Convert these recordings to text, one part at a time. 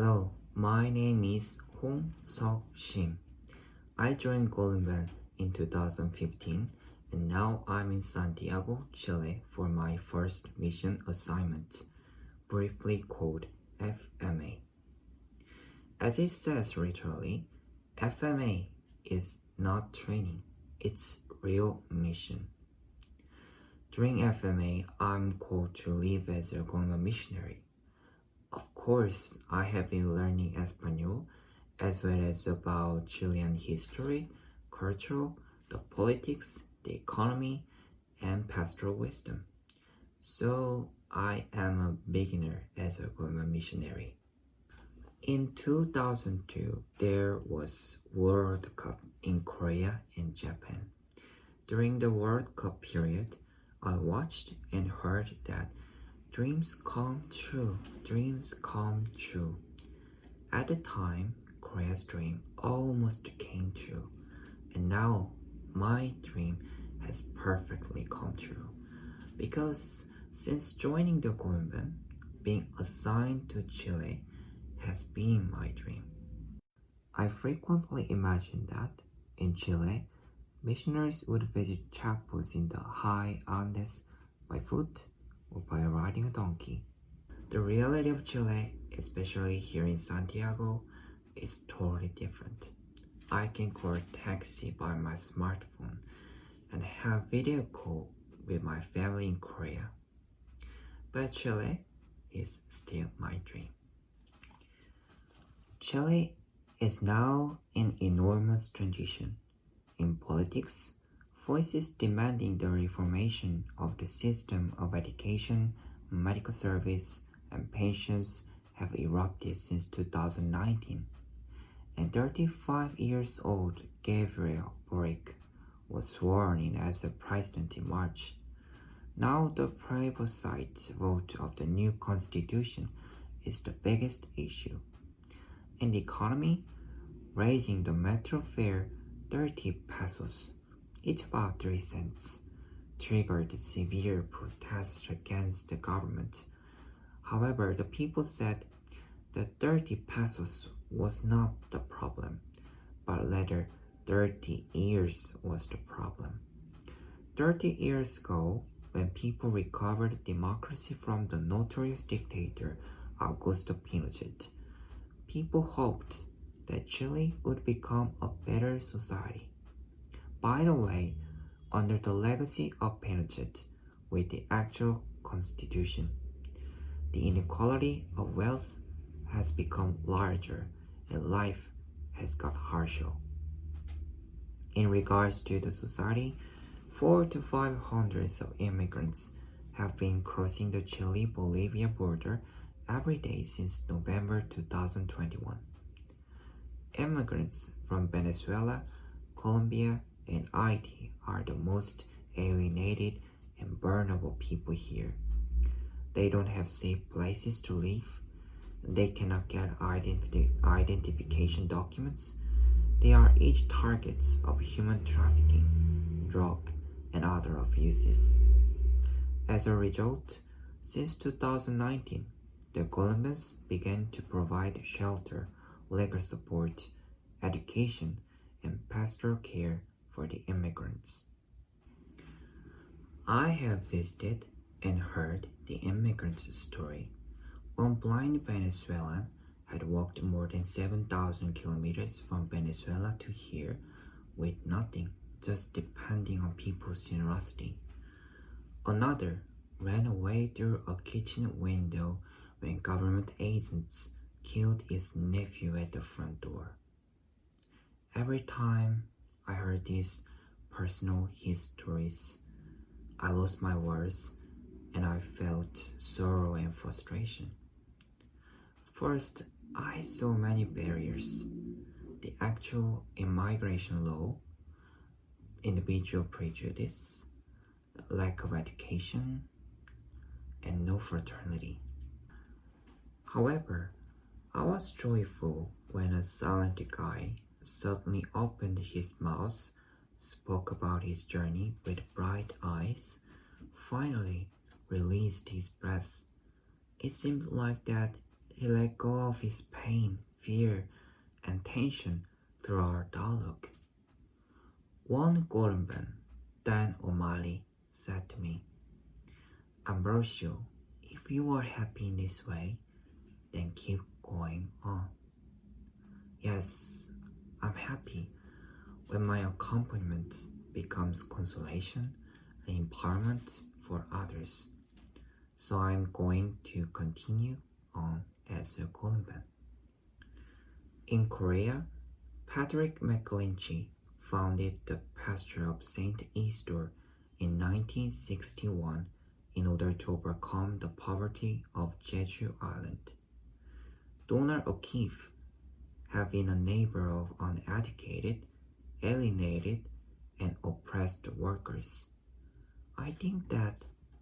Hello, my name is Hongseok Shim. I joined Columban in 2015 and now I'm in Santiago, Chile for my first mission assignment, briefly called FMA. As it says literally, FMA is not training, it's real mission. During FMA, I'm called to live as a Columban missionary. Of course, I have been learning Espanol as well as about Chilean history, culture, the politics, the economy, and pastoral wisdom. So I am a beginner as a Columban missionary. In 2002, there was World Cup in Korea and Japan. During the World Cup period, I watched and heard that dreams come true, dreams come true. At the time, Korea's dream almost came true, and now my dream has perfectly come true. Because since joining the Columban, being assigned to Chile has been my dream. I frequently imagine that in Chile, missionaries would visit chapels in the high Andes by foot or by riding a donkey. The reality of Chile, especially here in Santiago, is totally different. I can call a taxi by my smartphone and have video call with my family in Korea. But Chile is still my dream. Chile is now in enormous transition. In politics, voices demanding the reformation of the system of education, medical service, and pensions have erupted since 2019. And 35 years old Gabriel Boric was sworn in as a president in March. Now the plebiscite vote of the new constitution is the biggest issue. In the economy, raising the metro fare 30 pesos, each about 3 cents, triggered severe protests against the government. However, the people said that 30 pesos was not the problem, but rather 30 years was the problem. 30 years ago, when people recovered democracy from the notorious dictator Augusto Pinochet, people hoped that Chile would become a better society. By the way, under the legacy of Pinochet, with the actual constitution, the inequality of wealth has become larger and life has got harsher. In regards to the society, 400 to 500 of immigrants have been crossing the Chile-Bolivia border every day since November 2021. Immigrants from Venezuela, Colombia, and Haiti are the most alienated and vulnerable people here. They don't have safe places to live. They cannot get identification documents. They are each targets of human trafficking, drug, and other abuses. As a result, since 2019, the Columbans began to provide shelter, legal support, education, and pastoral care for the immigrants. I have visited and heard the immigrants' story. One blind Venezuelan had walked more than 7,000 kilometers from Venezuela to here with nothing, just depending on people's generosity. Another ran away through a kitchen window when government agents killed his nephew at the front door. Every time I heard these personal histories, I lost my words and I felt sorrow and frustration. First, I saw many barriers: the actual immigration law, individual prejudice, lack of education, and no fraternity. However, I was joyful when a silent guy suddenly opened his mouth, spoke about his journey with bright eyes, finally released his breath. It seemed like that he let go of his pain, fear, and tension through our dialogue. One Columban, Dan O'Malley, said to me, Ambrosio, if you are happy in this way, then keep going on. Yes, I'm happy when my accompaniment becomes consolation and empowerment for others. So I'm going to continue on as a Columban. In Korea, Patrick McGlinchey founded the pasture of St. Isidore in 1961 in order to overcome the poverty of Jeju Island. Donald O'Keefe had been a neighbor of uneducated, alienated, and oppressed workers. I think that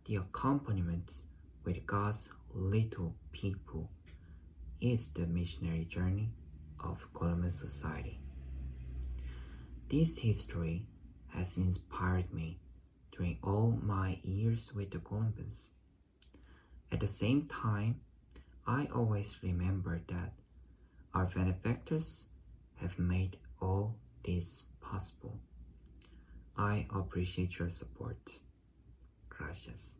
the accompaniment with God's little people is the missionary journey of Columban society. This history has inspired me during all my years with the Columbans. At the same time, I always remember that our benefactors have made all this possible. I appreciate your support. Gracias.